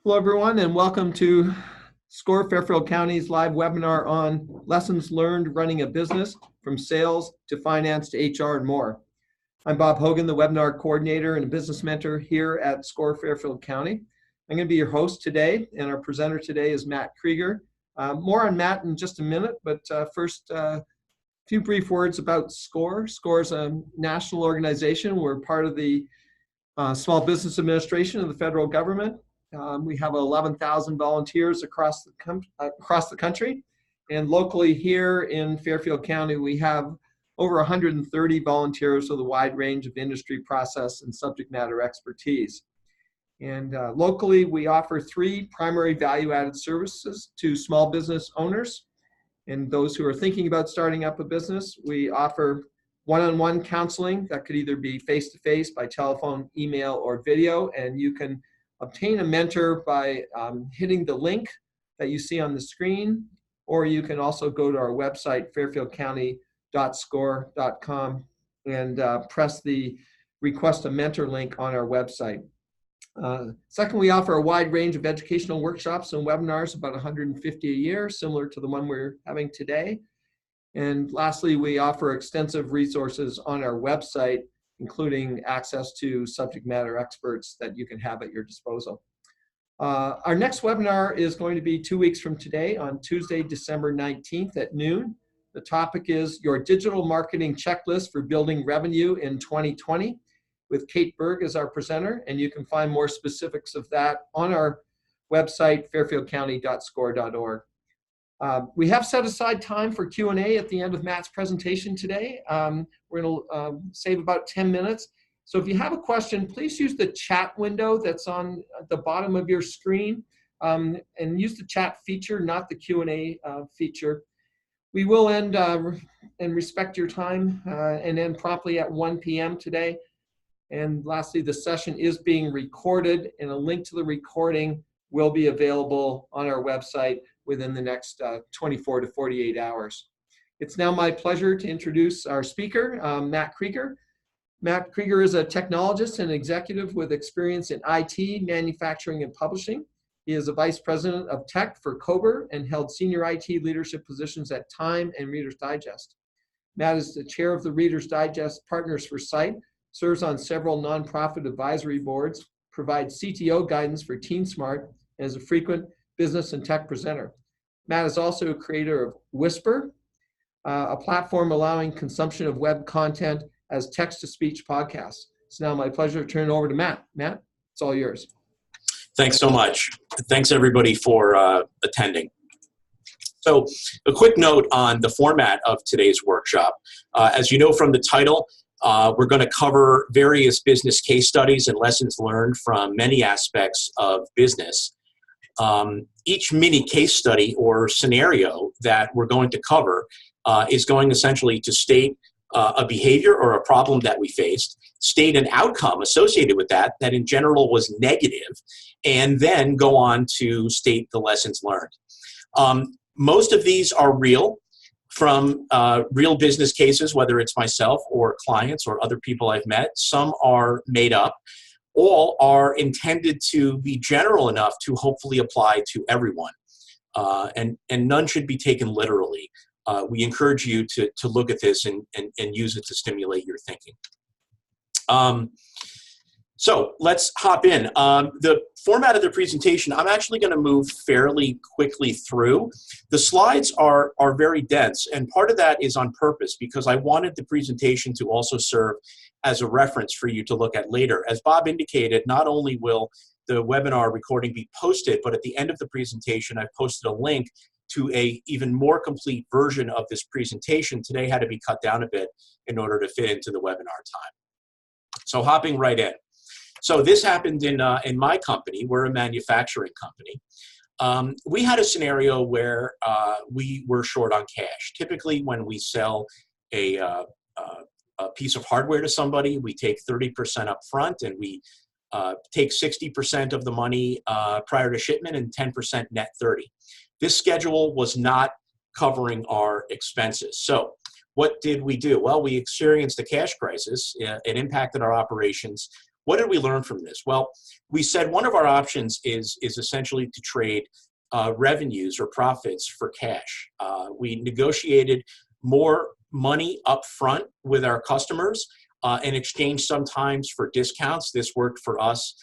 Hello, everyone, and welcome to SCORE Fairfield County's live webinar on lessons learned running a business from sales to finance to HR and more. I'm Bob Hogan, the webinar coordinator and a business mentor here at SCORE Fairfield County. I'm going to be your host today, and our presenter today is Matt Krieger. More on Matt in just a minute, but first, a few brief words about SCORE. SCORE is a national organization. We're part of the Small Business Administration of the federal government. We have 11,000 volunteers across the country, and locally here in Fairfield County, we have over 130 volunteers with a wide range of industry, process, and subject matter expertise. And locally, we offer 3 primary value-added services to small business owners and those who are thinking about starting up a business. We offer one-on-one counseling that could either be face-to-face, by telephone, email, or video, and you can obtain a mentor by hitting the link that you see on the screen, or you can also go to our website, fairfieldcounty.score.com, and press the request a mentor link on our website. Second, we offer a wide range of educational workshops and webinars, about 150 a year, similar to the one we're having today. And lastly, we offer extensive resources on our website, including access to subject matter experts that you can have at your disposal. Our next webinar is going to be 2 weeks from today on Tuesday, December 19th at noon. The topic is your digital marketing checklist for building revenue in 2020 with Kate Berg as our presenter, and you can find more specifics of that on our website, fairfieldcounty.score.org. We have set aside time for Q&A at the end of Matt's presentation today. We're going to save about 10 minutes. So if you have a question, please use the chat window that's on the bottom of your screen, and use the chat feature, not the Q&A feature. We will end and respect your time and end promptly at 1 p.m. today. And lastly, the session is being recorded, and a link to the recording will be available on our website within the next 24 to 48 hours. It's now my pleasure to introduce our speaker, Matt Krieger. Matt Krieger is a technologist and executive with experience in IT, manufacturing, and publishing. He is a vice president of tech for Krieger and held senior IT leadership positions at Time and Reader's Digest. Matt is the chair of the Reader's Digest Partners for Sight, serves on several nonprofit advisory boards, provides CTO guidance for TeamSmart, and is a frequent business and tech presenter. Matt is also a creator of Whisper, a platform allowing consumption of web content as text-to-speech podcasts. It's now my pleasure to turn it over to Matt. Matt, it's all yours. Thanks so much. Thanks, everybody, for attending. So a quick note on the format of today's workshop. As you know from the title, we're going to cover various business case studies and lessons learned from many aspects of business. Each mini case study or scenario that we're going to cover is going essentially to state a behavior or a problem that we faced, state an outcome associated with that in general was negative, and then go on to state the lessons learned. Most of these are real, from real business cases, whether it's myself or clients or other people I've met. Some are made up. All are intended to be general enough to hopefully apply to everyone, and none should be taken literally. We encourage you to look at this and use it to stimulate your thinking. So let's hop in. The format of the presentation, I'm actually going to move fairly quickly through. The slides are very dense, and part of that is on purpose because I wanted the presentation to also serve as a reference for you to look at later. As Bob indicated, not only will the webinar recording be posted, but at the end of the presentation, I've posted a link to a even more complete version of this presentation. Today had to be cut down a bit in order to fit into the webinar time. So hopping right in. So this happened in my company. We're a manufacturing company. We had a scenario where we were short on cash. Typically, when we sell a piece of hardware to somebody, we take 30% up front, and we take 60% of the money prior to shipment and 10% net 30%. This schedule was not covering our expenses. So what did we do? Well, we experienced a cash crisis. It impacted our operations. What did we learn from this? Well, we said one of our options is essentially to trade revenues or profits for cash. We negotiated more money up front with our customers in exchange sometimes for discounts. This worked for us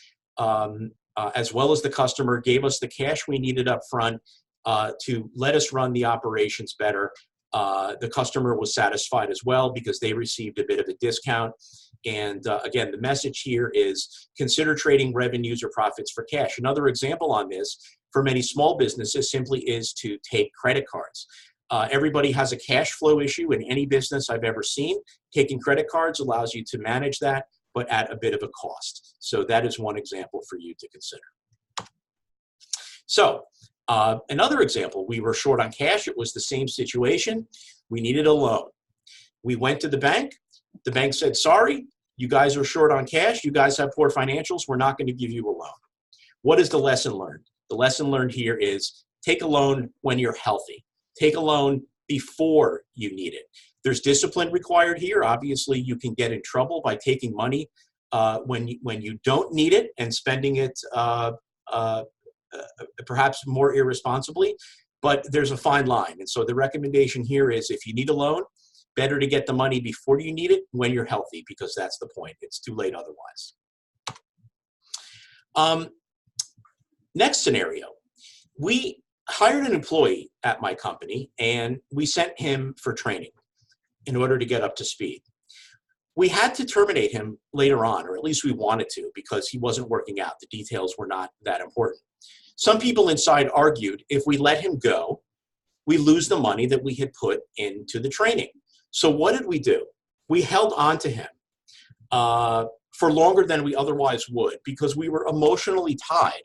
as well as the customer gave us the cash we needed up front to let us run the operations better. The customer was satisfied as well because they received a bit of a discount. And again, the message here is consider trading revenues or profits for cash. Another example on this for many small businesses simply is to take credit cards. Everybody has a cash flow issue in any business I've ever seen. Taking credit cards allows you to manage that, but at a bit of a cost. So that is one example for you to consider. So another example, we were short on cash. It was the same situation. We needed a loan. We went to the bank. The bank said, sorry, you guys are short on cash. You guys have poor financials. We're not going to give you a loan. What is the lesson learned? The lesson learned here is take a loan when you're healthy. Take a loan before you need it. There's discipline required here. Obviously, you can get in trouble by taking money when you don't need it and spending it perhaps more irresponsibly, but there's a fine line. And so the recommendation here is if you need a loan, better to get the money before you need it when you're healthy, because that's the point. It's too late otherwise. Next scenario, we hired an employee at my company and we sent him for training in order to get up to speed. We had to terminate him later on, or at least we wanted to, because he wasn't working out. The details were not that important. Some people inside argued if we let him go, we lose the money that we had put into the training. So what did we do? We held on to him for longer than we otherwise would because we were emotionally tied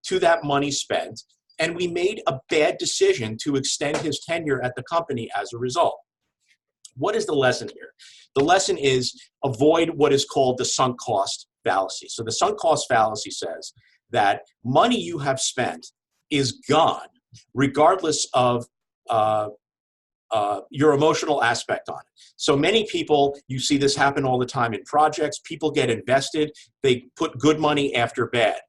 to that money spent, and we made a bad decision to extend his tenure at the company as a result. What is the lesson here? The lesson is avoid what is called the sunk cost fallacy. So the sunk cost fallacy says that money you have spent is gone regardless of your emotional aspect on it. So many people, you see this happen all the time in projects. People get invested. They put good money after bad.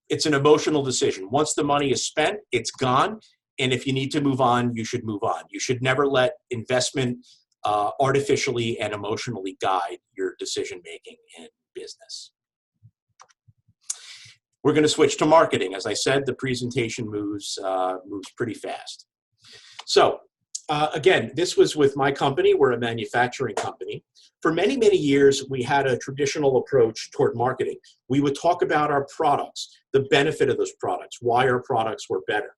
It's an emotional decision. Once the money is spent, it's gone. And if you need to move on, you should move on. You should never let investment artificially and emotionally guide your decision-making in business. We're going to switch to marketing. As I said, the presentation moves pretty fast. So again, this was with my company. We're a manufacturing company. For many, many years, we had a traditional approach toward marketing. We would talk about our products, the benefit of those products, why our products were better.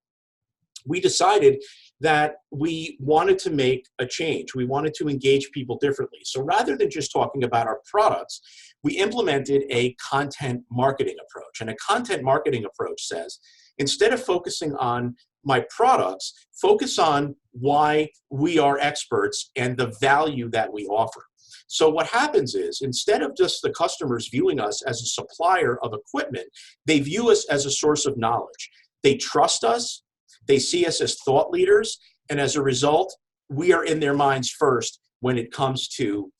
We decided that we wanted to make a change. We wanted to engage people differently. So rather than just talking about our products, we implemented a content marketing approach. And a content marketing approach says, instead of focusing on my products, focus on why we are experts and the value that we offer. So what happens is, instead of just the customers viewing us as a supplier of equipment, they view us as a source of knowledge. They trust us. They see us as thought leaders, and as a result, we are in their minds first when it comes to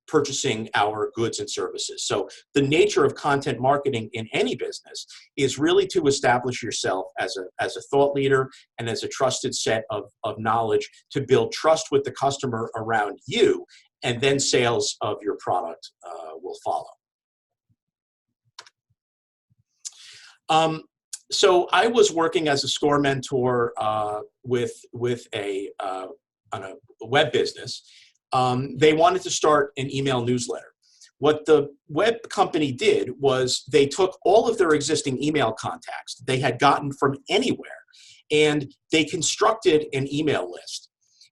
purchasing our goods and services. So the nature of content marketing in any business is really to establish yourself as a thought leader and as a trusted set of knowledge to build trust with the customer around you, and then sales of your product will follow. So I was working as a store mentor with on a web business. They wanted to start an email newsletter. What the web company did was they took all of their existing email contacts they had gotten from anywhere, and they constructed an email list,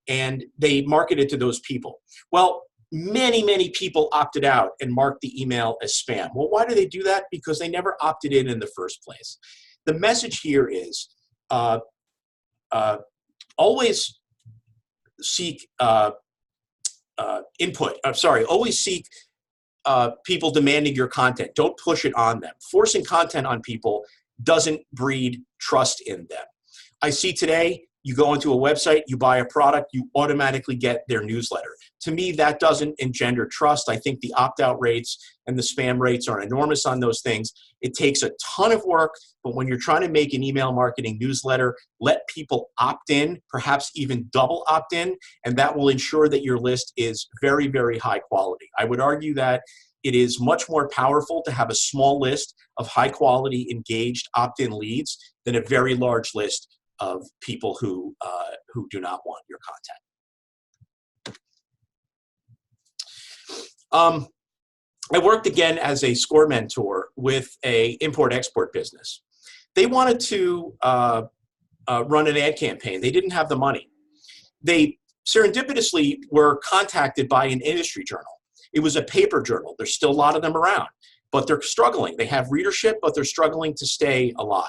and they marketed to those people. Well, many, many people opted out and marked the email as spam. Well, why do they do that? Because they never opted in the first place. The message here is always seek input. Always seek people demanding your content. Don't push it on them. Forcing content on people doesn't breed trust in them. I see today, you go into a website, you buy a product, you automatically get their newsletter. to me, that doesn't engender trust. I think the opt-out rates and the spam rates are enormous on those things. It takes a ton of work, but when you're trying to make an email marketing newsletter, let people opt in, perhaps even double opt in, and that will ensure that your list is very, very high quality. I would argue that it is much more powerful to have a small list of high quality, engaged opt-in leads than a very large list of people who do not want your content. I worked again as a score mentor with a import-export business. They wanted to run an ad campaign. They didn't have the money. They serendipitously were contacted by an industry journal. It was a paper journal. There's still a lot of them around, but they're struggling. They have readership, but they're struggling to stay alive.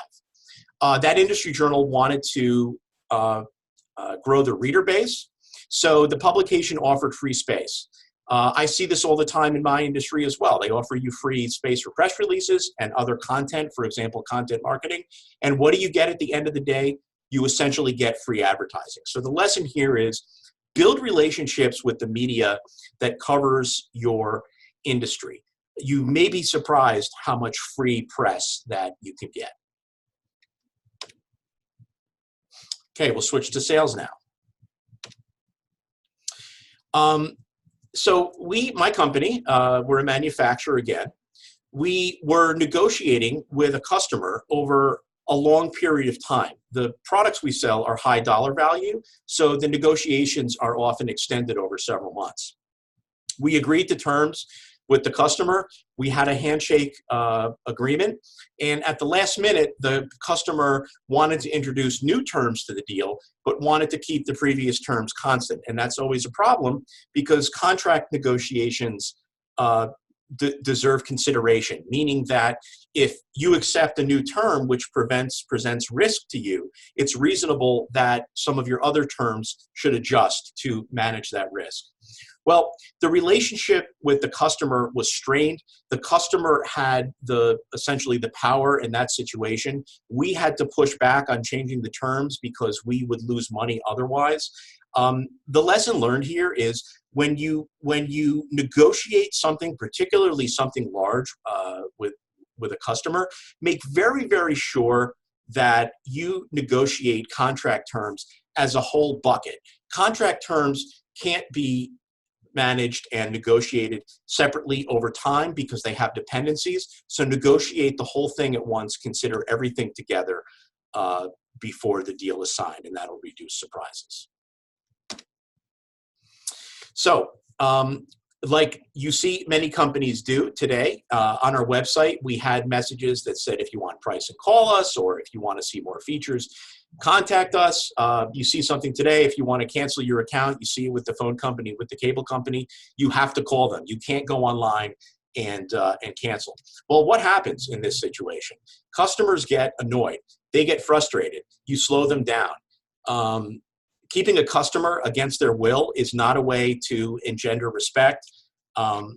That industry journal wanted to grow the reader base, so the publication offered free space. I see this all the time in my industry as well. They offer you free space for press releases and other content, for example, content marketing. And what do you get at the end of the day? You essentially get free advertising. So the lesson here is build relationships with the media that covers your industry. You may be surprised how much free press that you can get. Okay, we'll switch to sales now. So my company, we're a manufacturer again. We were negotiating with a customer over a long period of time. The products we sell are high dollar value, so the negotiations are often extended over several months. We agreed to terms with the customer. We had a handshake agreement, and at the last minute, the customer wanted to introduce new terms to the deal, but wanted to keep the previous terms constant. And that's always a problem because contract negotiations deserve consideration, meaning that if you accept a new term which presents risk to you, it's reasonable that some of your other terms should adjust to manage that risk. Well, the relationship with the customer was strained. The customer had essentially the power in that situation. We had to push back on changing the terms because we would lose money otherwise. The lesson learned here is when you negotiate something, particularly something large with a customer, make very, very sure that you negotiate contract terms as a whole bucket. Contract terms can't be managed and negotiated separately over time because they have dependencies. So negotiate the whole thing at once, consider everything together before the deal is signed, and that'll reduce surprises. So, like you see many companies do today, on our website, we had messages that said, if you want pricing, call us, or if you want to see more features, contact us. You see something today, if you want to cancel your account, you see it with the phone company, with the cable company, you have to call them. You can't go online and cancel. Well, what happens in this situation? Customers get annoyed. They get frustrated. You slow them down. Keeping a customer against their will is not a way to engender respect.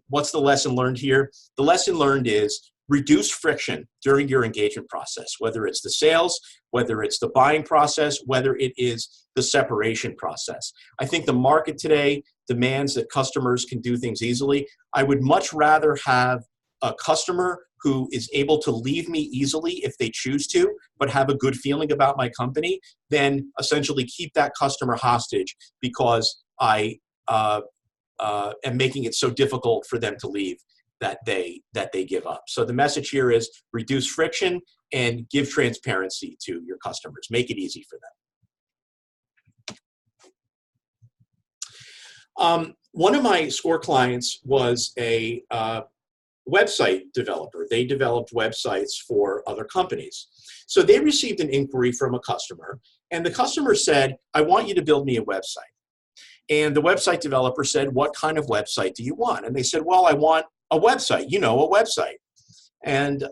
What's the lesson learned here? The lesson learned is reduce friction during your engagement process, whether it's the sales, whether it's the buying process, whether it is the separation process. I think the market today demands that customers can do things easily. I would much rather have a customer who is able to leave me easily if they choose to, but have a good feeling about my company, than essentially keep that customer hostage because I am making it so difficult for them to leave that they give up. So the message here is reduce friction and give transparency to your customers. Make it easy for them. One of my score clients was a website developer. They developed websites for other companies. So they received an inquiry from a customer, and the customer said, I want you to build me a website. And the website developer said, what kind of website do you want? And they said, well, I want a website, a website. And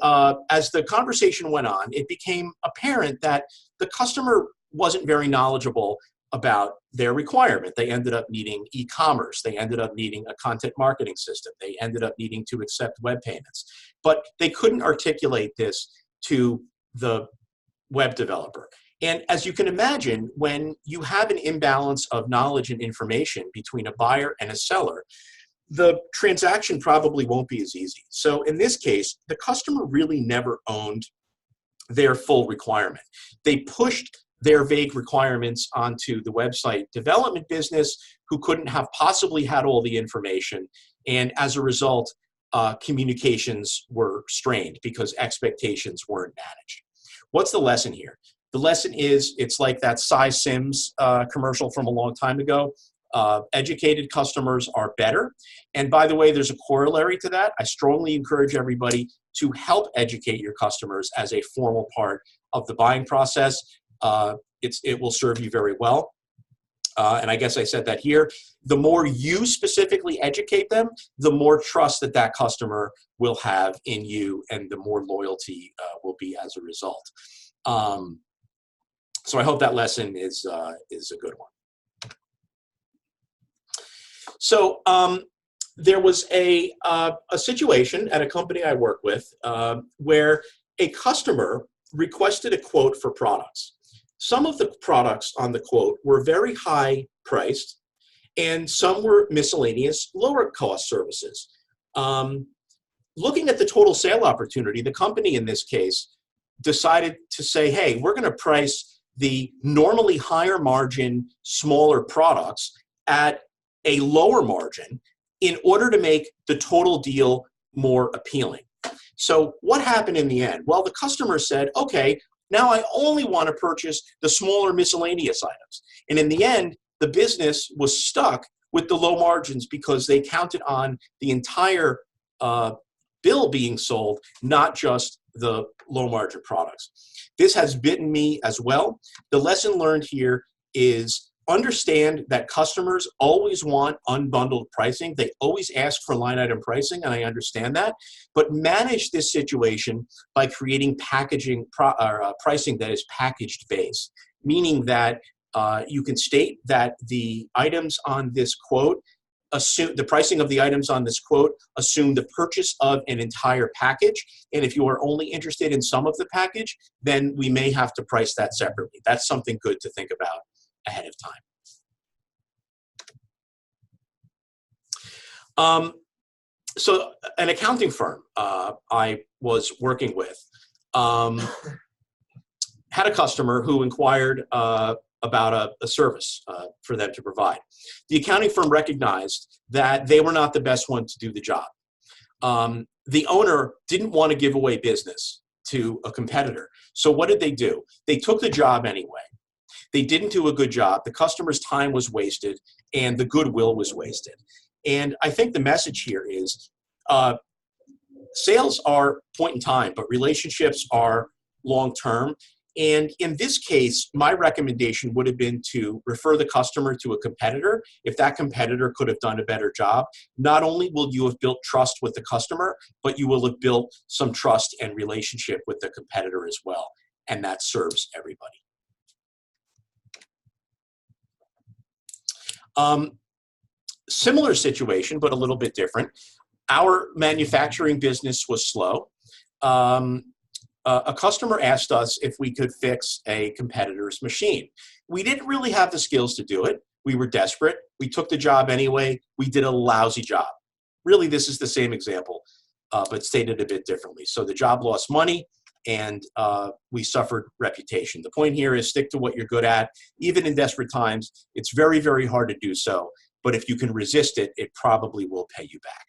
as the conversation went on, it became apparent that the customer wasn't very knowledgeable about their requirement. They ended up needing e-commerce. They ended up needing a content marketing system. They ended up needing to accept web payments. But they couldn't articulate this to the web developer. And as you can imagine, when you have an imbalance of knowledge and information between a buyer and a seller, the transaction probably won't be as easy. So in this case, the customer really never owned their full requirement. They pushed their vague requirements onto the website development business, who couldn't have possibly had all the information. And as a result, communications were strained because expectations weren't managed. What's the lesson here? The lesson is, it's like that Cy Sims commercial from a long time ago. Educated customers are better. And by the way, there's a corollary to that. I strongly encourage everybody to help educate your customers as a formal part of the buying process. It will serve you very well. And I guess I said that here. The more you specifically educate them, the more trust that that customer will have in you, and the more loyalty will be as a result. So I hope that lesson is a good one. So there was a situation at a company I work with where a customer requested a quote for products. Some of the products on the quote were very high priced, and some were miscellaneous, lower cost services. Looking at the total sale opportunity, the company in this case decided to say, hey, we're going to price the normally higher margin, smaller products at a lower margin in order to make the total deal more appealing. So what happened in the end? Well, the customer said, okay, now I only want to purchase the smaller miscellaneous items. And in the end, the business was stuck with the low margins because they counted on the entire bill being sold, not just the low margin products. This has bitten me as well. The lesson learned here is understand that customers always want unbundled pricing. They always ask for line item pricing, and I understand that. But manage this situation by creating packaging pricing that is packaged based, meaning that you can state that the items on this quote assume the pricing of the items on this quote assume the purchase of an entire package. And if you are only interested in some of the package, then we may have to price that separately. That's something good to think about ahead of time. So an accounting firm I was working with had a customer who inquired about a service for them to provide. The accounting firm recognized that they were not the best one to do the job. The owner didn't want to give away business to a competitor. So what did they do? They took the job anyway. They didn't do a good job. The customer's time was wasted, and the goodwill was wasted. And I think the message here is sales are point in time, but relationships are long-term. And in this case, my recommendation would have been to refer the customer to a competitor if that competitor could have done a better job. Not only will you have built trust with the customer, but you will have built some trust and relationship with the competitor as well. And that serves everybody. Similar situation, but a little bit different. Our manufacturing business was slow. A customer asked us if we could fix a competitor's machine. We didn't really have the skills to do it. We were desperate. We took the job anyway. We did a lousy job. Really, this is the same example, but stated a bit differently. So the job lost money, and we suffered reputation. The point here is stick to what you're good at. Even in desperate times, it's very, very hard to do so. But if you can resist it, it probably will pay you back.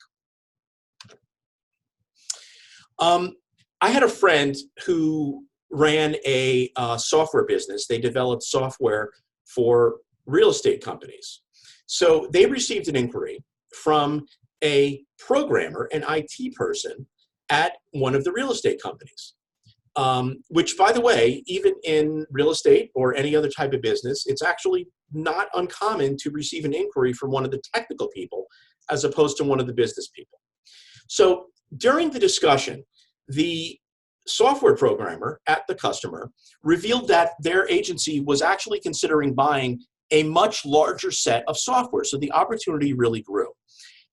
I had a friend who ran a software business. They developed software for real estate companies. So they received an inquiry from a programmer, an IT person at one of the real estate companies, which, by the way, even in real estate or any other type of business, it's actually not uncommon to receive an inquiry from one of the technical people as opposed to one of the business people. So during the discussion, the software programmer at the customer revealed that their agency was actually considering buying a much larger set of software. So the opportunity really grew.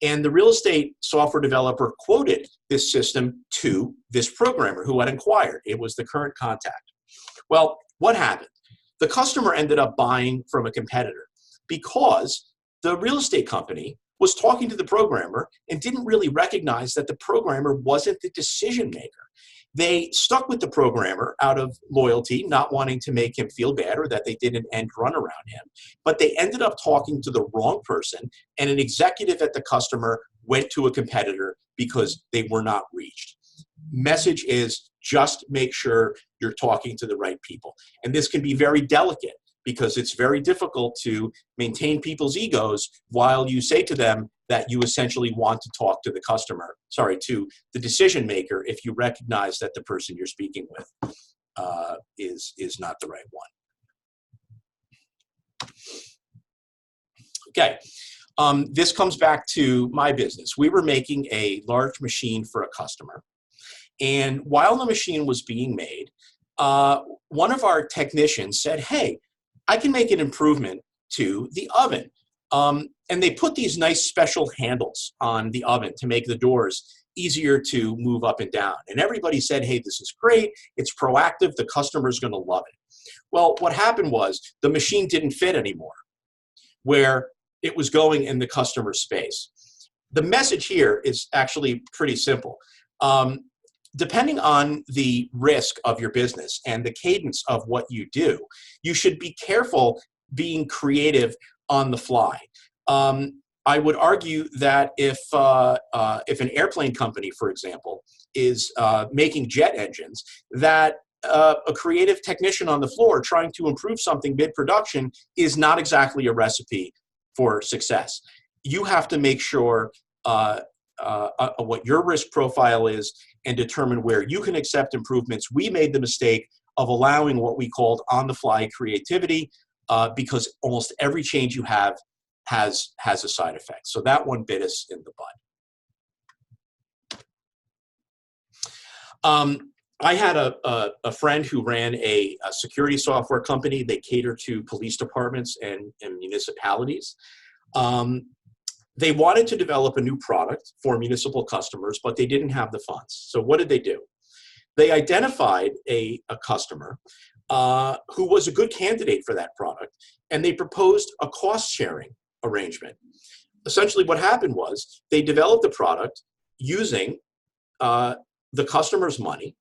And the real estate software developer quoted this system to this programmer who had inquired. It was the current contact. Well, what happened? The customer ended up buying from a competitor because the real estate company was talking to the programmer and didn't really recognize that the programmer wasn't the decision maker. They stuck with the programmer out of loyalty, not wanting to make him feel bad or that they did an end run around him. But they ended up talking to the wrong person, and an executive at the customer went to a competitor because they were not reached. Message is just make sure you're talking to the right people. And this can be very delicate because it's very difficult to maintain people's egos while you say to them that you essentially want to talk to the customer, to the decision maker, if you recognize that the person you're speaking with is not the right one. Okay, this comes back to my business. We were making a large machine for a customer. And while the machine was being made, one of our technicians said, hey, I can make an improvement to the oven. And they put these nice special handles on the oven to make the doors easier to move up and down. And everybody said, hey, this is great. It's proactive. The customer's going to love it. Well, what happened was the machine didn't fit anymore where it was going in the customer space. The message here is actually pretty simple. Depending on the risk of your business and the cadence of what you do, you should be careful being creative on the fly. I would argue that if an airplane company, for example, is making jet engines, that a creative technician on the floor trying to improve something mid-production is not exactly a recipe for success. You have to make sure what your risk profile is and determine where you can accept improvements. We made the mistake of allowing what we called on-the-fly creativity because almost every change you have has a side effect. So that one bit us in the butt. I had a friend who ran a security software company. They cater to police departments and municipalities. They wanted to develop a new product for municipal customers, but they didn't have the funds. So what did they do? They identified a customer who was a good candidate for that product, and they proposed a cost-sharing arrangement. Essentially what happened was they developed the product using the customer's money.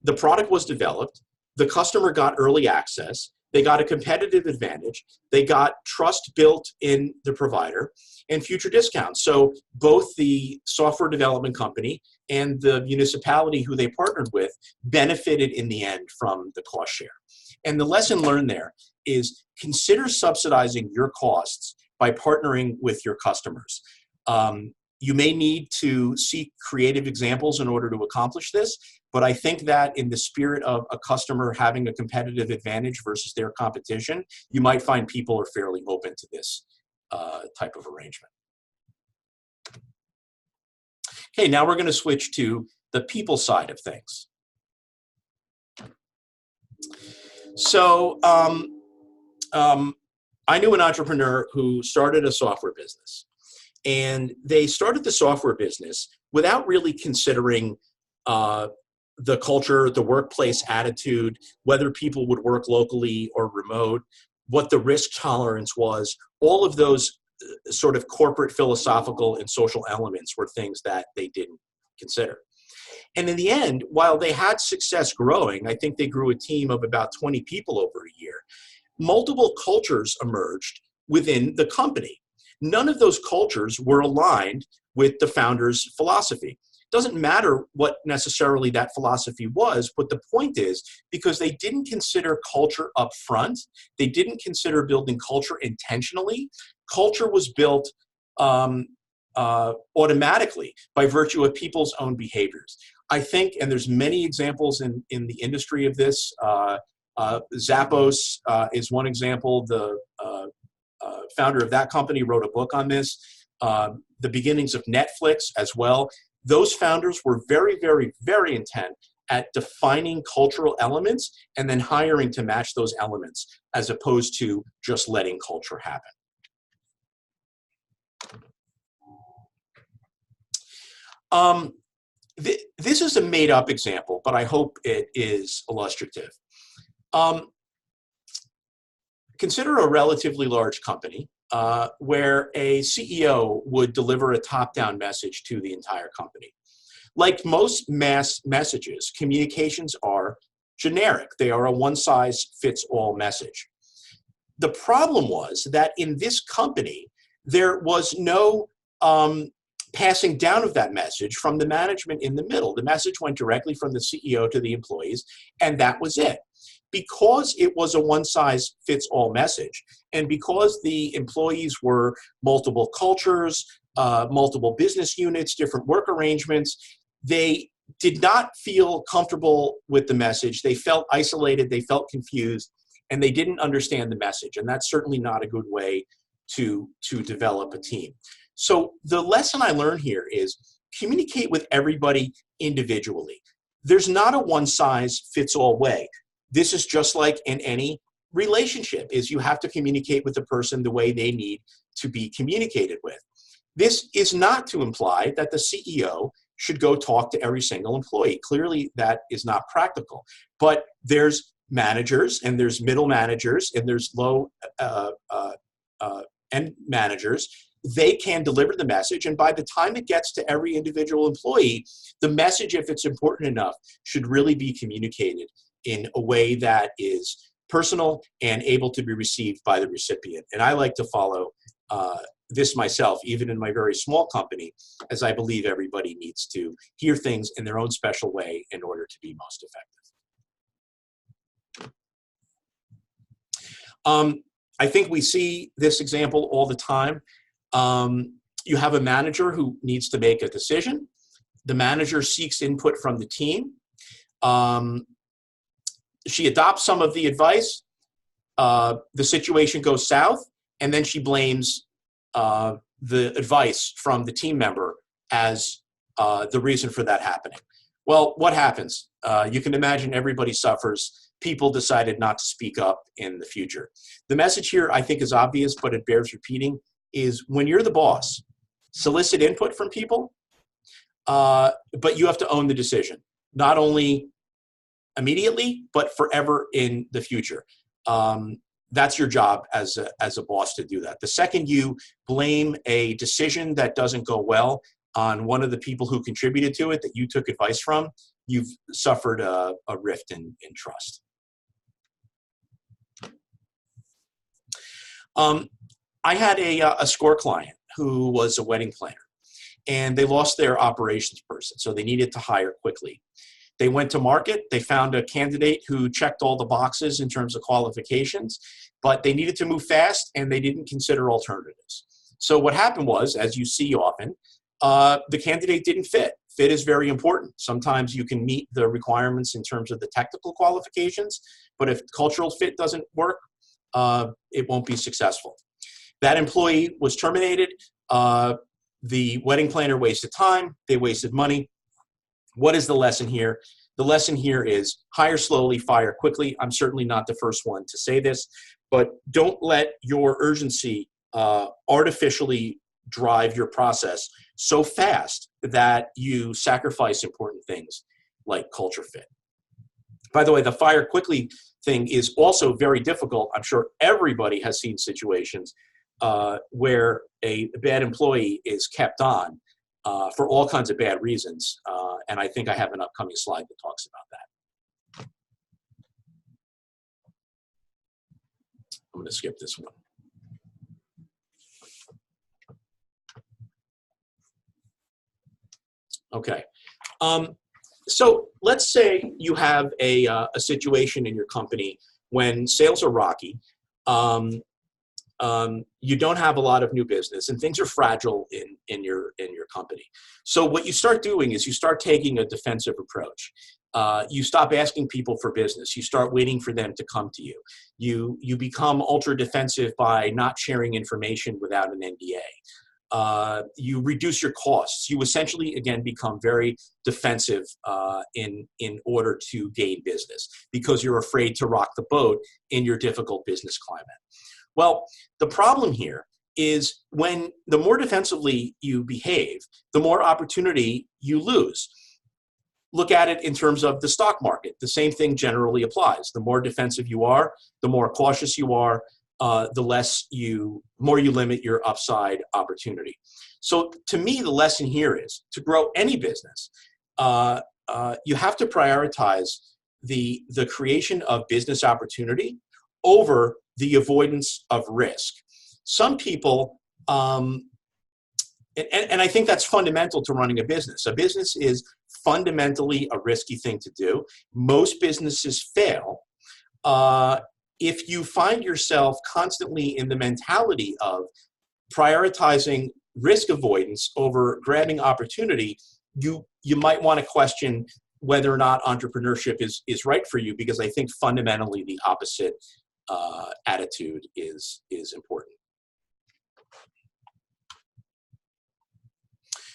The product was developed. The customer got early access. They got a competitive advantage. They got trust built in the provider and future discounts. So both the software development company and the municipality who they partnered with benefited in the end from the cost share. And the lesson learned there is consider subsidizing your costs by partnering with your customers. You may need to seek creative examples in order to accomplish this, but I think that in the spirit of a customer having a competitive advantage versus their competition, you might find people are fairly open to this type of arrangement. Okay, now we're going to switch to the people side of things. So I knew an entrepreneur who started a software business. And they started the software business without really considering the culture, the workplace attitude, whether people would work locally or remote, what the risk tolerance was. All of those sort of corporate, philosophical, and social elements were things that they didn't consider. And in the end, while they had success growing, I think they grew a team of about 20 people over a year, multiple cultures emerged within the company. None of those cultures were aligned with the founder's philosophy. It doesn't matter what necessarily that philosophy was, but the point is, because they didn't consider culture up front, they didn't consider building culture intentionally, culture was built automatically by virtue of people's own behaviors. I think, and there's many examples in the industry of this, Zappos is one example. The founder of that company wrote a book on this. The beginnings of Netflix as well. Those founders were very, very, very intent at defining cultural elements and then hiring to match those elements as opposed to just letting culture happen. This is a made-up example, but I hope it is illustrative. consider a relatively large company where a CEO would deliver a top-down message to the entire company. Like most mass messages, communications are generic. They are a one-size-fits-all message. The problem was that in this company, there was no passing down of that message from the management in the middle. The message went directly from the CEO to the employees, and that was it. Because it was a one-size-fits-all message, and because the employees were multiple cultures, multiple business units, different work arrangements, they did not feel comfortable with the message. They felt isolated, they felt confused, and they didn't understand the message. And that's certainly not a good way to develop a team. So the lesson I learned here is communicate with everybody individually. There's not a one-size-fits-all way. This is just like in any relationship, is you have to communicate with the person the way they need to be communicated with. This is not to imply that the CEO should go talk to every single employee. Clearly, that is not practical. But there's managers, and there's middle managers, and there's low end managers. They can deliver the message, and by the time it gets to every individual employee, the message, if it's important enough, should really be communicated in a way that is personal and able to be received by the recipient. And I like to follow this myself, even in my very small company, as I believe everybody needs to hear things in their own special way in order to be most effective. I think we see this example all the time. You have a manager who needs to make a decision. The manager seeks input from the team. She adopts some of the advice. The situation goes south, and then she blames the advice from the team member as the reason for that happening. Well, what happens? You can imagine everybody suffers. People decided not to speak up in the future. The message here, I think, is obvious, but it bears repeating, is when you're the boss, solicit input from people, but you have to own the decision, not only immediately, but forever in the future. That's your job as a boss to do that. The second you blame a decision that doesn't go well on one of the people who contributed to it that you took advice from, you've suffered a rift in trust. I had a score client who was a wedding planner, and they lost their operations person, so they needed to hire quickly. They went to market. They found a candidate who checked all the boxes in terms of qualifications, but they needed to move fast, and they didn't consider alternatives. So what happened was, as you see often, the candidate didn't fit. Fit is very important. Sometimes you can meet the requirements in terms of the technical qualifications, but if cultural fit doesn't work, it won't be successful. That employee was terminated. The wedding planner wasted time. They wasted money. What is the lesson here? The lesson here is hire slowly, fire quickly. I'm certainly not the first one to say this, but don't let your urgency artificially drive your process so fast that you sacrifice important things like culture fit. By the way, the fire quickly thing is also very difficult. I'm sure everybody has seen situations where a bad employee is kept on for all kinds of bad reasons. And I think I have an upcoming slide that talks about that. I'm going to skip this one. Okay. So let's say you have a situation in your company when sales are rocky. You don't have a lot of new business, and things are fragile in your company. So what you start doing is you start taking a defensive approach. You stop asking people for business. You start waiting for them to come to you. You become ultra defensive by not sharing information without an NDA. You reduce your costs. You essentially, again, become very defensive in order to gain business because you're afraid to rock the boat in your difficult business climate. Well, the problem here is when the more defensively you behave, the more opportunity you lose. Look at it in terms of the stock market. The same thing generally applies. The more defensive you are, the more cautious you are, the more you limit your upside opportunity. So to me, the lesson here is to grow any business, you have to prioritize the creation of business opportunity over the avoidance of risk. Some people, and I think that's fundamental to running a business. A business is fundamentally a risky thing to do. Most businesses fail. If you find yourself constantly in the mentality of prioritizing risk avoidance over grabbing opportunity, you might want to question whether or not entrepreneurship is right for you, because I think fundamentally the opposite attitude is important.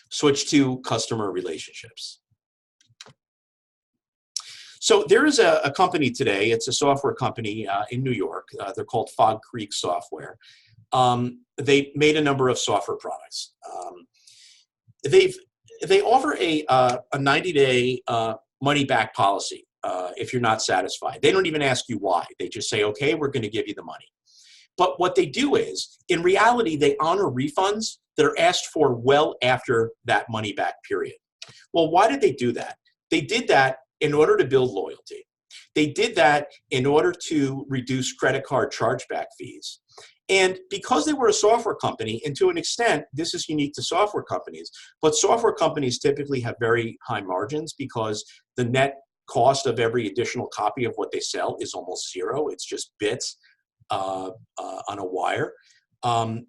Switch to customer relationships. So there is a company today, it's a software company in New York. They're called Fog Creek Software. They made a number of software products. They offer a 90-day money-back policy if you're not satisfied. They don't even ask you why. They just say, okay, we're going to give you the money. But what they do is, in reality, they honor refunds that are asked for well after that money-back period. Well, why did they do that? They did that in order to build loyalty. They did that in order to reduce credit card chargeback fees. And because they were a software company, and to an extent, this is unique to software companies, but software companies typically have very high margins because the net cost of every additional copy of what they sell is almost zero. It's just bits on a wire.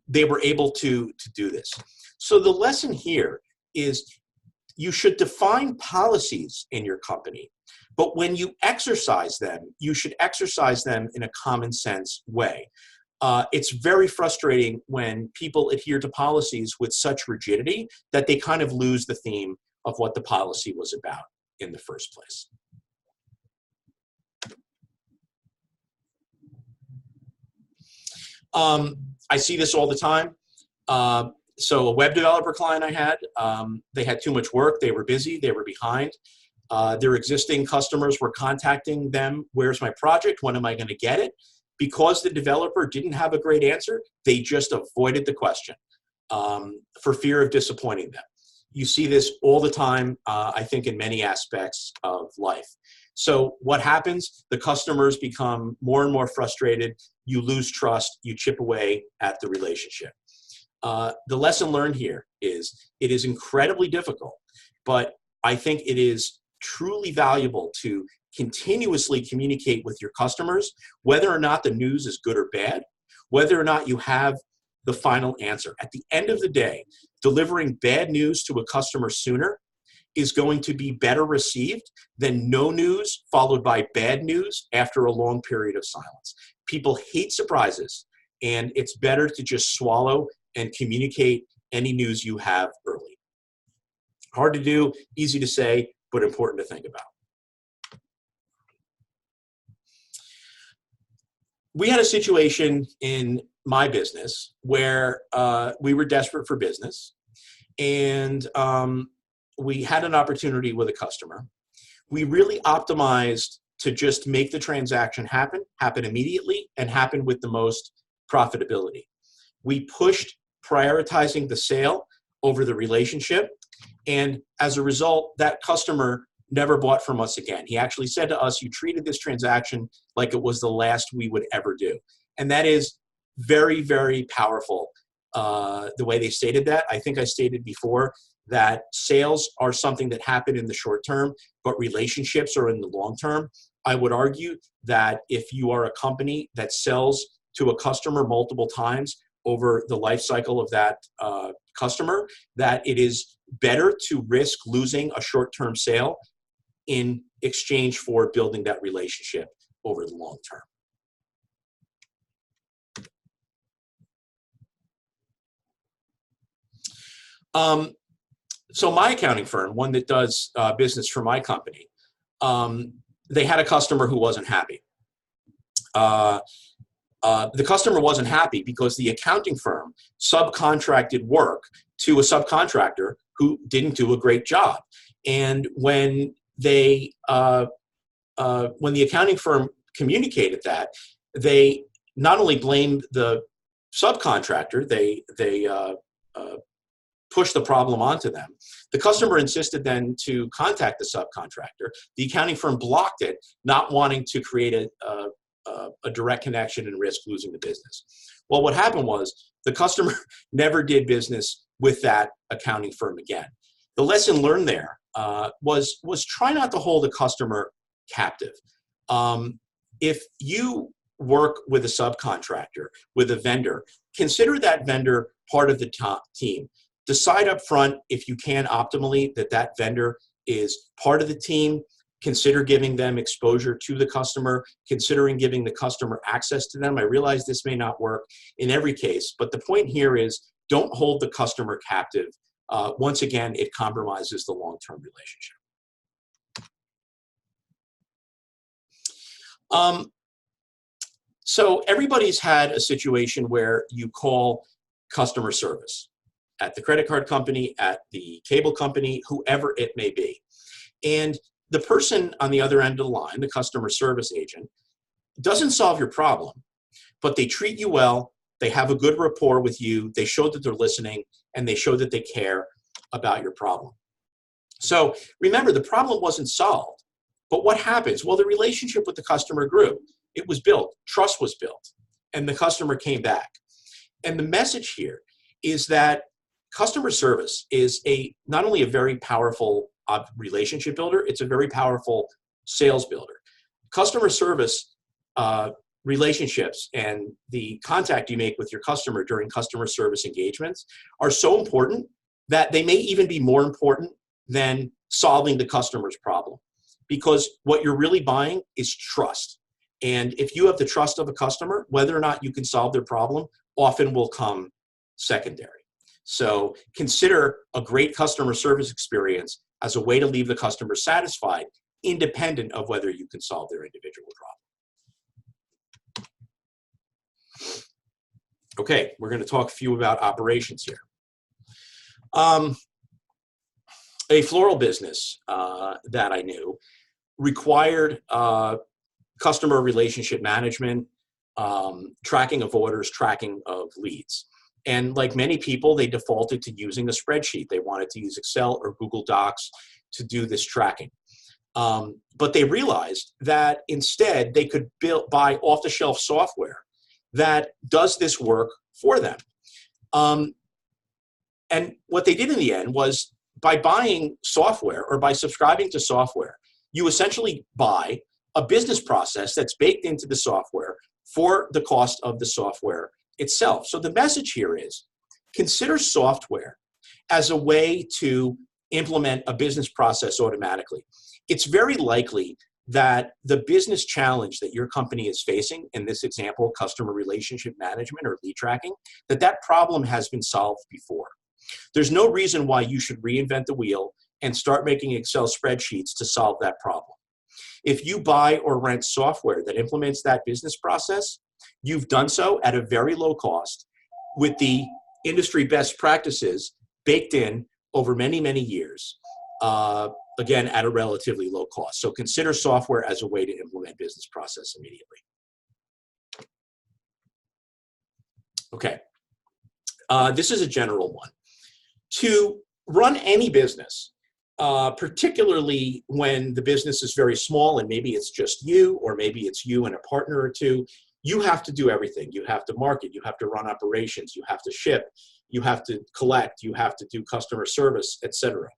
They were able to do this. So the lesson here is you should define policies in your company, but when you exercise them, you should exercise them in a common sense way. It's very frustrating when people adhere to policies with such rigidity that they kind of lose the theme of what the policy was about in the first place. I see this all the time. So a web developer client I had, they had too much work, they were busy, they were behind. Their existing customers were contacting them, where's my project, when am I going to get it? Because the developer didn't have a great answer, they just avoided the question for fear of disappointing them. You see this all the time, I think, in many aspects of life. So what happens? The customers become more and more frustrated. You lose trust. You chip away at the relationship. The lesson learned here is it is incredibly difficult, but I think it is truly valuable to continuously communicate with your customers, whether or not the news is good or bad, whether or not you have the final answer. At the end of the day, delivering bad news to a customer sooner is going to be better received than no news followed by bad news after a long period of silence. People hate surprises, and it's better to just swallow and communicate any news you have early. Hard to do, easy to say, but important to think about. We had a situation in my business where we were desperate for business, and we had an opportunity with a customer. We really optimized to just make the transaction happen immediately, and happen with the most profitability. We pushed prioritizing the sale over the relationship, and as a result, that customer never bought from us again. He actually said to us, you treated this transaction like it was the last we would ever do. And that is very, very powerful, the way they stated that. I think I stated before that sales are something that happen in the short term, but relationships are in the long term. I would argue that if you are a company that sells to a customer multiple times over the life cycle of that customer, that it is better to risk losing a short-term sale in exchange for building that relationship over the long term. So my accounting firm, one that does business for my company, they had a customer who wasn't happy. The customer wasn't happy because the accounting firm subcontracted work to a subcontractor who didn't do a great job. And when the accounting firm communicated that, they not only blamed the subcontractor, they pushed the problem onto them. The customer insisted then to contact the subcontractor. The accounting firm blocked it, not wanting to create a direct connection and risk losing the business. Well, what happened was the customer never did business with that accounting firm again. The lesson learned there was try not to hold a customer captive. If you work with a subcontractor, with a vendor, consider that vendor part of the team. Decide up front, if you can optimally, that vendor is part of the team. Consider giving them exposure to the customer, considering giving the customer access to them. I realize this may not work in every case, but the point here is don't hold the customer captive. Once again, it compromises the long-term relationship. So everybody's had a situation where you call customer service at the credit card company, at the cable company, whoever it may be. And the person on the other end of the line, the customer service agent, doesn't solve your problem, but they treat you well, they have a good rapport with you, they show that they're listening, and they show that they care about your problem. So remember, the problem wasn't solved, but what happens? Well, the relationship with the customer grew. It was built, trust was built, and the customer came back. And the message here is that customer service is not only a very powerful relationship builder, it's a very powerful sales builder. Customer service relationships and the contact you make with your customer during customer service engagements are so important that they may even be more important than solving the customer's problem, because what you're really buying is trust. And if you have the trust of a customer, whether or not you can solve their problem often will come secondary. So consider a great customer service experience as a way to leave the customer satisfied, independent of whether you can solve their individual problem. Okay, we're going to talk a few about operations here. A floral business that I knew required customer relationship management, tracking of orders, tracking of leads. And like many people, they defaulted to using a spreadsheet. They wanted to use Excel or Google Docs to do this tracking. But they realized that instead they could buy off-the-shelf software that does this work for them. And what they did in the end was, by buying software or by subscribing to software, you essentially buy a business process that's baked into the software for the cost of the software itself. So the message here is, consider software as a way to implement a business process automatically. It's very likely that the business challenge that your company is facing, in this example, customer relationship management or lead tracking, that problem has been solved before. There's no reason why you should reinvent the wheel and start making Excel spreadsheets to solve that problem. If you buy or rent software that implements that business process, you've done so at a very low cost with the industry best practices baked in over many, many years, again, at a relatively low cost. So consider software as a way to implement business process immediately. Okay, this is a general one. To run any business, particularly when the business is very small and maybe it's just you, or maybe it's you and a partner or two, you have to do everything. You have to market, you have to run operations, you have to ship, you have to collect, you have to do customer service, etc.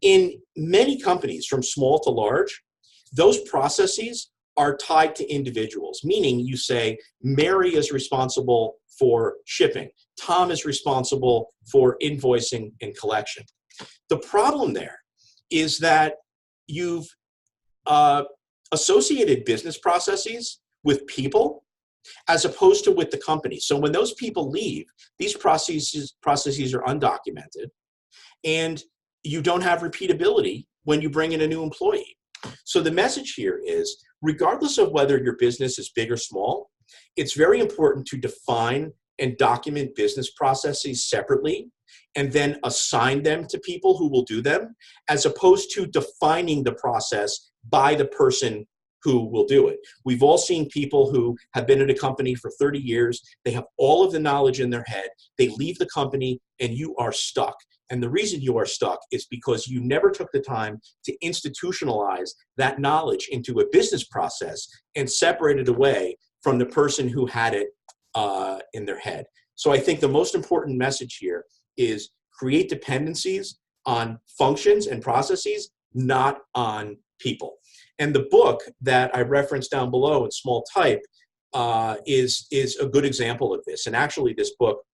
In many companies, from small to large, those processes are tied to individuals, meaning you say, Mary is responsible for shipping, Tom is responsible for invoicing and collection. The problem there is that you've associated business processes with people as opposed to with the company. So when those people leave, these processes are undocumented, and you don't have repeatability when you bring in a new employee. So the message here is, regardless of whether your business is big or small, it's very important to define and document business processes separately and then assign them to people who will do them, as opposed to defining the process by the person who will do it. We've all seen people who have been at a company for 30 years. They have all of the knowledge in their head. They leave the company and you are stuck. And the reason you are stuck is because you never took the time to institutionalize that knowledge into a business process and separate it away from the person who had it in their head. So I think the most important message here is create dependencies on functions and processes, not on people. And the book that I referenced down below in small type is a good example of this. And actually this book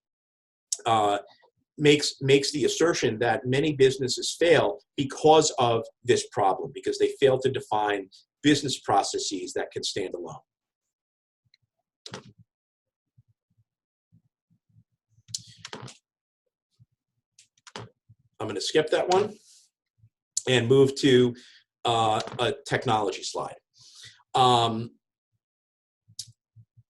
makes the assertion that many businesses fail because of this problem, because they fail to define business processes that can stand alone. I'm going to skip that one and move to a technology slide.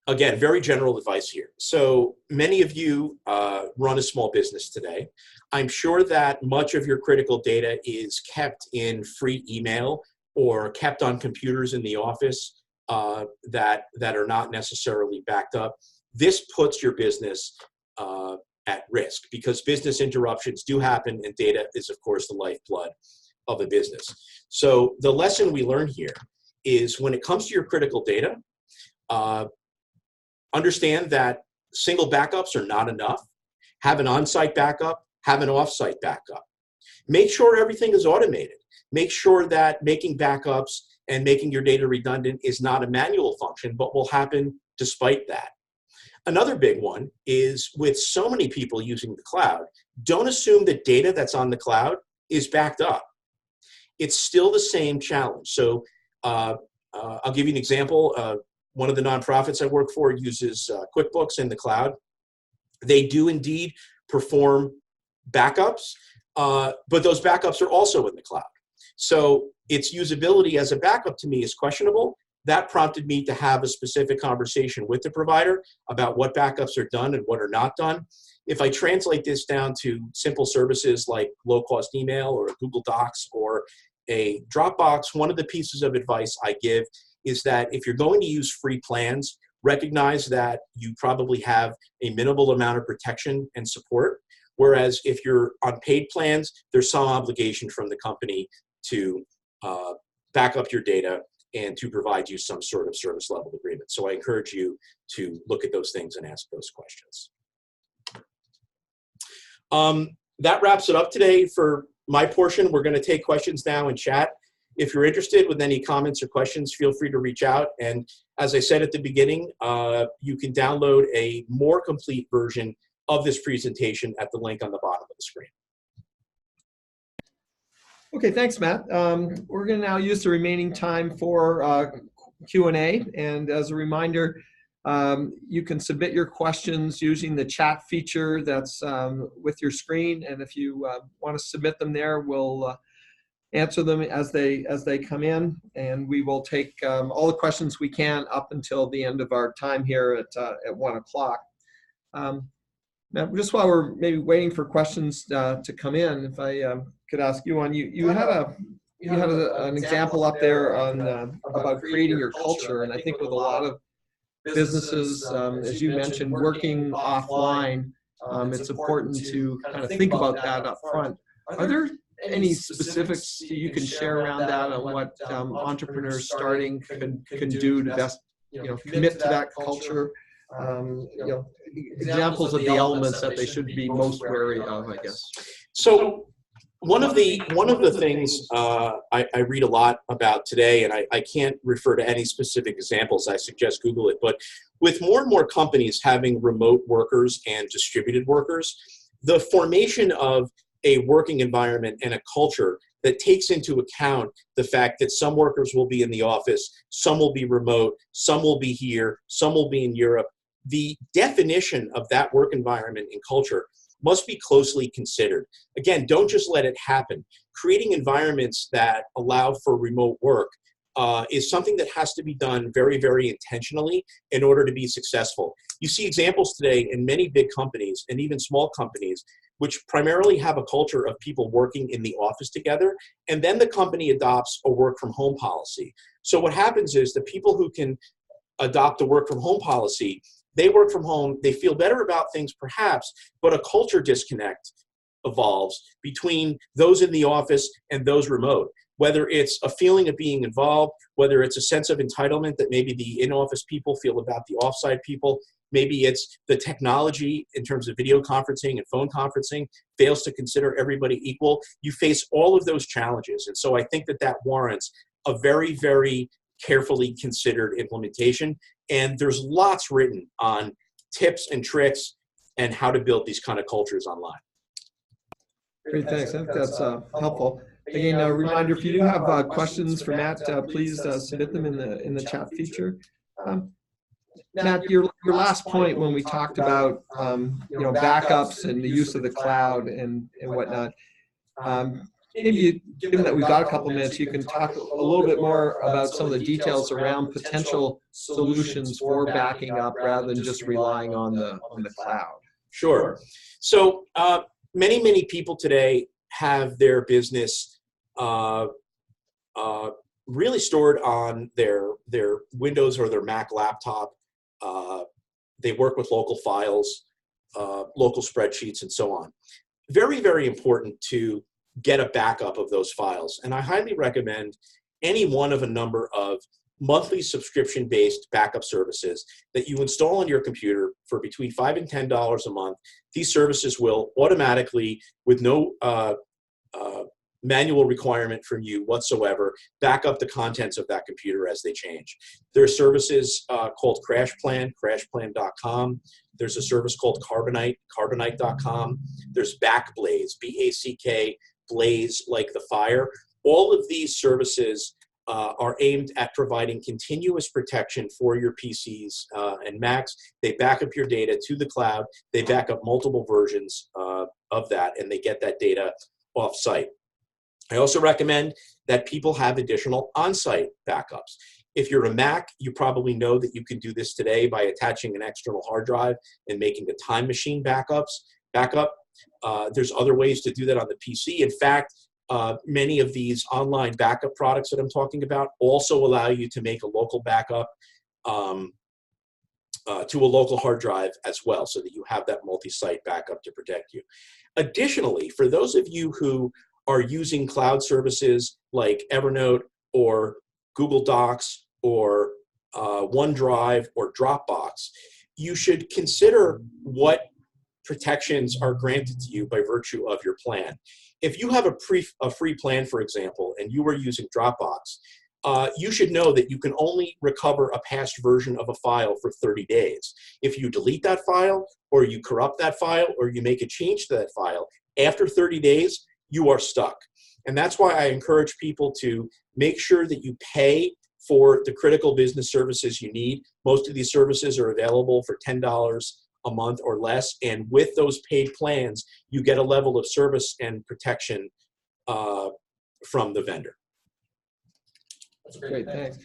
Again, very general advice here. So many of you run a small business today. I'm sure that much of your critical data is kept in free email or kept on computers in the office that are not necessarily backed up. This puts your business at risk because business interruptions do happen and data is, of course, the lifeblood of a business. So the lesson we learn here is when it comes to your critical data, understand that single backups are not enough. Have an on-site backup, have an off-site backup. Make sure everything is automated. Make sure that making backups and making your data redundant is not a manual function, but will happen despite that. Another big one is with so many people using the cloud, don't assume that data that's on the cloud is backed up. It's still the same challenge. So I'll give you an example. One of the nonprofits I work for uses QuickBooks in the cloud. They do indeed perform backups, but those backups are also in the cloud. So its usability as a backup to me is questionable. That prompted me to have a specific conversation with the provider about what backups are done and what are not done. If I translate this down to simple services like low-cost email or Google Docs or a Dropbox, one of the pieces of advice I give is that if you're going to use free plans, recognize that you probably have a minimal amount of protection and support. Whereas if you're on paid plans, there's some obligation from the company to back up your data and to provide you some sort of service level agreement. So I encourage you to look at those things and ask those questions. That wraps it up today for my portion. We're going to take questions now in chat. If you're interested with any comments or questions, feel free to reach out. And as I said at the beginning, you can download a more complete version of this presentation at the link on the bottom of the screen. Okay, thanks, Matt. We're going to now use the remaining time for Q&A. And as a reminder, you can submit your questions using the chat feature that's with your screen. And if you want to submit them there, we'll answer them as they come in. And we will take all the questions we can up until the end of our time here at 1 o'clock. Now, just while we're maybe waiting for questions to come in, if I could ask you one, you had an example up there on about creating your culture, and I think with a lot of businesses, as you mentioned, working offline, it's important to kind of think about that up front. Are there any specifics you can share around that on what entrepreneurs starting can do to best commit to that culture? Examples of the elements that they should be most wary of, I guess. So one of the things I read a lot about today, and I can't refer to any specific examples, I suggest Google it, but with more and more companies having remote workers and distributed workers, the formation of a working environment and a culture that takes into account the fact that some workers will be in the office, some will be remote, some will be here, some will be in Europe. The definition of that work environment and culture must be closely considered. Again, don't just let it happen. Creating environments that allow for remote work is something that has to be done very, very intentionally in order to be successful. You see examples today in many big companies and even small companies, which primarily have a culture of people working in the office together, and then the company adopts a work from home policy. So what happens is the people who can adopt a work from home policy, they work from home, they feel better about things perhaps, but a culture disconnect evolves between those in the office and those remote. Whether it's a feeling of being involved, whether it's a sense of entitlement that maybe the in-office people feel about the off-site people, maybe it's the technology in terms of video conferencing and phone conferencing fails to consider everybody equal. You face all of those challenges. And so I think that that warrants a very, very carefully considered implementation. And there's lots written on tips and tricks and how to build these kind of cultures online. Great, thanks. I think that's helpful. Again, a reminder, if you do have questions for Matt, please submit them in the chat feature. Matt, your last point when we talked about backups and the use of the cloud and whatnot, maybe given that we've got a couple minutes, you can talk a little bit more about some of the details around potential solutions for backing up rather than just relying on the cloud. Sure. So many people today have their business really stored on their Windows or their Mac laptop. They work with local files, local spreadsheets, and so on. Very, very important to get a backup of those files. And I highly recommend any one of a number of monthly subscription-based backup services that you install on your computer for between $5 and $10 a month. These services will automatically, with no manual requirement from you whatsoever, back up the contents of that computer as they change. There are services called CrashPlan, crashplan.com. There's a service called Carbonite, carbonite.com. There's Backblaze, B-A-C-K, blaze like the fire. All of these services are aimed at providing continuous protection for your PCs and Macs. They back up your data to the cloud. They back up multiple versions of that, and they get that data off-site. I also recommend that people have additional on-site backups. If you're a Mac, you probably know that you can do this today by attaching an external hard drive and making a time machine backup. There's other ways to do that on the PC. In fact, many of these online backup products that I'm talking about also allow you to make a local backup to a local hard drive as well, so that you have that multi-site backup to protect you. Additionally, for those of you who are using cloud services like Evernote or Google Docs or OneDrive or Dropbox, you should consider what protections are granted to you by virtue of your plan. If you have a free plan, for example, and you are using Dropbox, you should know that you can only recover a past version of a file for 30 days. If you delete that file, or you corrupt that file, or you make a change to that file, after 30 days, you are stuck. And that's why I encourage people to make sure that you pay for the critical business services you need. Most of these services are available for $10 a month or less. And with those paid plans, you get a level of service and protection from the vendor. That's great, thanks.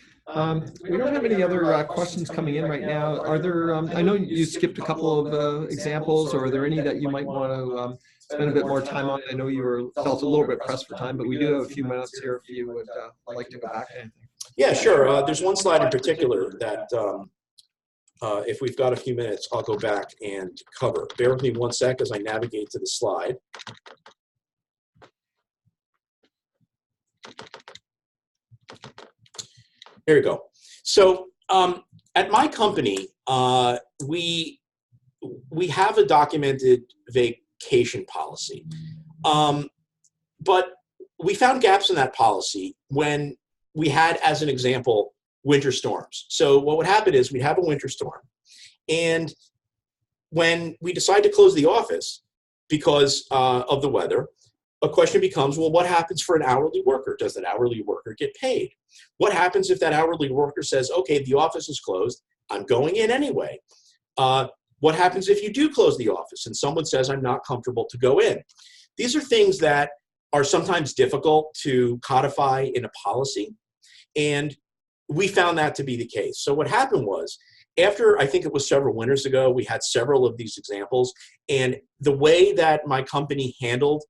We don't have any other questions coming in right now. Are there, I know you skipped a couple of examples, or are there any that you might want to spend a bit more time on? I know you felt a little bit pressed for time, but we do have a few minutes here if you would like to go back to anything. Yeah, sure. There's one slide in particular that if we've got a few minutes, I'll go back and cover. Bear with me one sec as I navigate to the slide. There you go. So at my company, we have a documented vacation policy, but we found gaps in that policy when we had, as an example, winter storms. So what would happen is we'd have a winter storm, and when we decide to close the office because of the weather, a question becomes, well, what happens for an hourly worker? Does that hourly worker get paid? What happens if that hourly worker says, okay, the office is closed, I'm going in anyway? What happens if you do close the office and someone says, I'm not comfortable to go in? These are things that are sometimes difficult to codify in a policy. And we found that to be the case. So what happened was, after, I think it was several winters ago, we had several of these examples, and the way that my company handled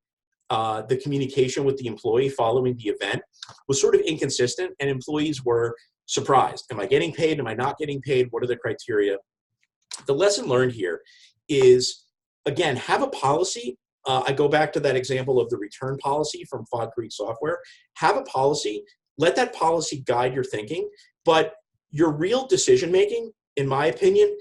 the communication with the employee following the event was sort of inconsistent, and employees were surprised. Am I getting paid? Am I not getting paid? What are the criteria? The lesson learned here is, again, have a policy. I go back to that example of the return policy from Fog Creek Software. Have a policy. Let that policy guide your thinking, but your real decision-making, in my opinion,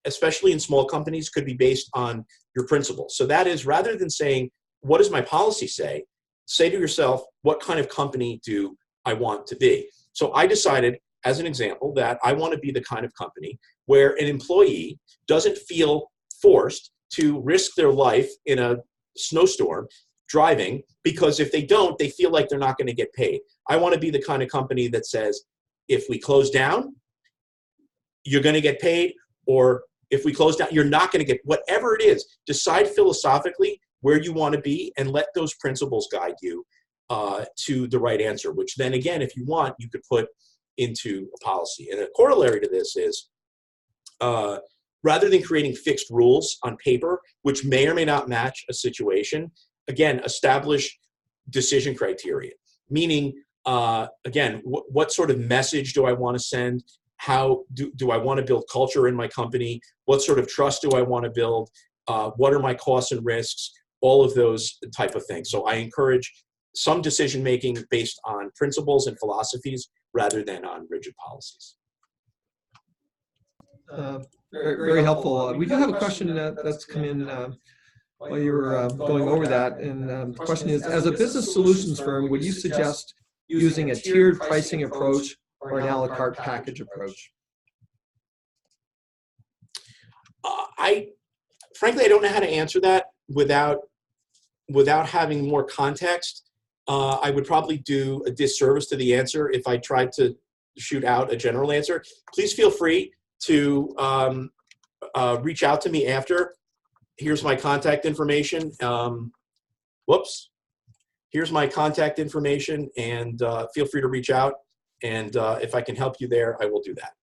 especially in small companies, could be based on your principles. So that is, rather than saying, what does my policy say to yourself, what kind of company do I want to be? So I decided, as an example, that I want to be the kind of company where an employee doesn't feel forced to risk their life in a snowstorm driving, because if they don't, they feel like they're not going to get paid. I want to be the kind of company that says, if we close down, you're going to get paid, or if we close down, you're not going to get, whatever it is. Decide philosophically where you want to be and let those principles guide you to the right answer, which then again, if you want, you could put into a policy. And a corollary to this is, rather than creating fixed rules on paper, which may or may not match a situation, again, establish decision criteria. Meaning, again, what sort of message do I want to send? How do I want to build culture in my company? What sort of trust do I want to build? What are my costs and risks? All of those type of things. So I encourage some decision-making based on principles and philosophies rather than on rigid policies. Very helpful. We do have a question that's come in while you were going over that. And the question is, as a business solutions firm, would you suggest using a tiered pricing approach or an a la carte package approach? Frankly, I don't know how to answer that without having more context. I would probably do a disservice to the answer if I tried to shoot out a general answer. Please feel free to reach out to me after. Here's my contact information. Whoops. Here's my contact information, and feel free to reach out. And if I can help you there, I will do that.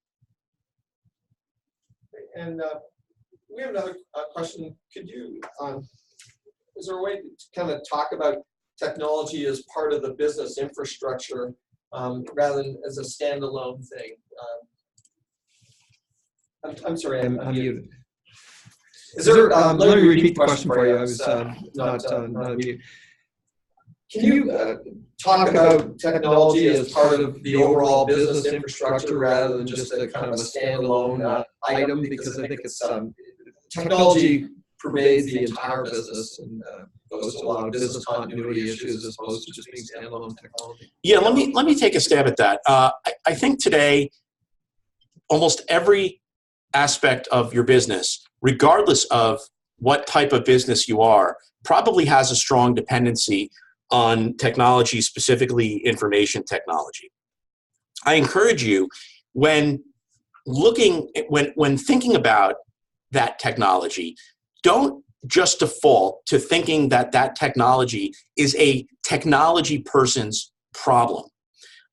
And we have another question. Could you, is there a way to kind of talk about technology as part of the business infrastructure rather than as a standalone thing? I'm sorry, I'm muted. Is there, let me repeat the question for you. I was not muted. Can you talk about technology as part of the overall business infrastructure rather than just a kind of a standalone item? Because I think it's technology pervades the entire business and goes to a lot of business continuity issues as opposed to just being standalone technology. Yeah, let me take a stab at that. I think today, almost every aspect of your business, regardless of what type of business you are, probably has a strong dependency on technology, specifically information technology. I encourage you, when thinking about that technology, don't just default to thinking that that technology is a technology person's problem.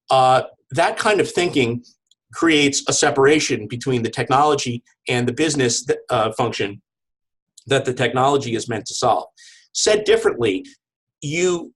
That kind of thinking creates a separation between the technology and the business function that the technology is meant to solve. Said differently, you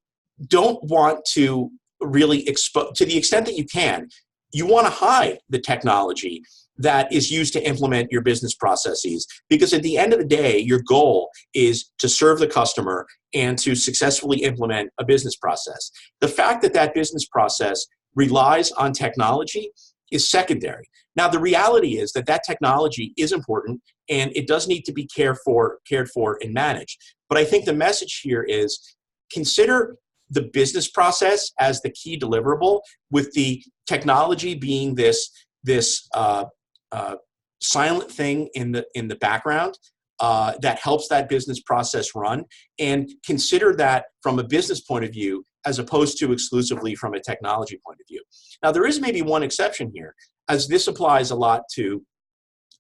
don't want to really expose, to the extent that you can, you want to hide the technology that is used to implement your business processes, because at the end of the day, your goal is to serve the customer and to successfully implement a business process. The fact that that business process relies on technology is secondary. Now, the reality is that that technology is important and it does need to be cared for and managed. But I think the message here is, consider the business process as the key deliverable, with the technology being this silent thing in the background that helps that business process run, and consider that from a business point of view as opposed to exclusively from a technology point of view. Now, there is maybe one exception here, as this applies a lot to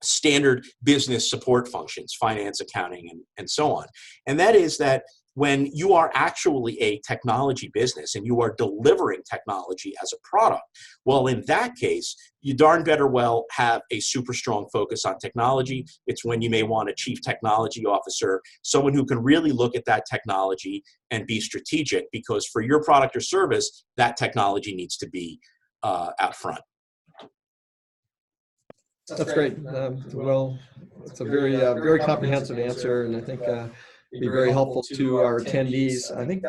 standard business support functions, finance, accounting, and so on. And that is that when you are actually a technology business and you are delivering technology as a product, well, in that case, you darn better well have a super strong focus on technology. It's when you may want a chief technology officer, someone who can really look at that technology and be strategic, because for your product or service, that technology needs to be out front. That's great. Well, it's a very, very comprehensive answer, and I think be very helpful to our attendees. I think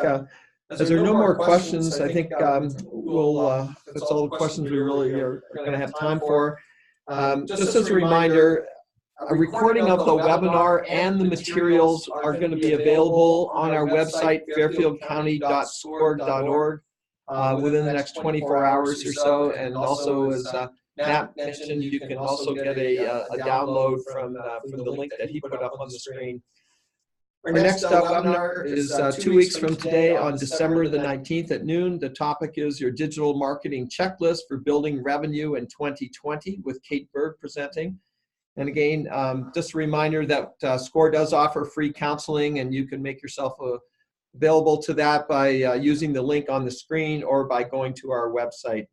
as there are no more questions, I think we'll, that's all the questions we really are going to have time for. Just as a reminder, a recording of the webinar and the materials are going to be available on our website, fairfieldcounty.score.org, within the next 24 hours or so. And also, as Matt mentioned, you can also get a download from the link that he put up on the screen. Our next webinar is 2 weeks from today on December the 19th at noon. The topic is your digital marketing checklist for building revenue in 2020 with Kate Bird presenting. And again, just a reminder that SCORE does offer free counseling, and you can make yourself available to that by using the link on the screen or by going to our website.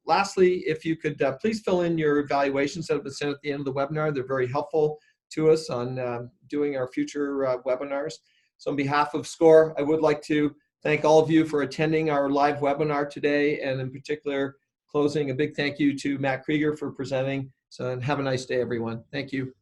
Lastly, if you could please fill in your evaluations that have been sent at the end of the webinar. They're very helpful to us on doing our future webinars. So on behalf of SCORE, I would like to thank all of you for attending our live webinar today, and in particular, closing a big thank you to Matt Krieger for presenting. So, and have a nice day, everyone. Thank you.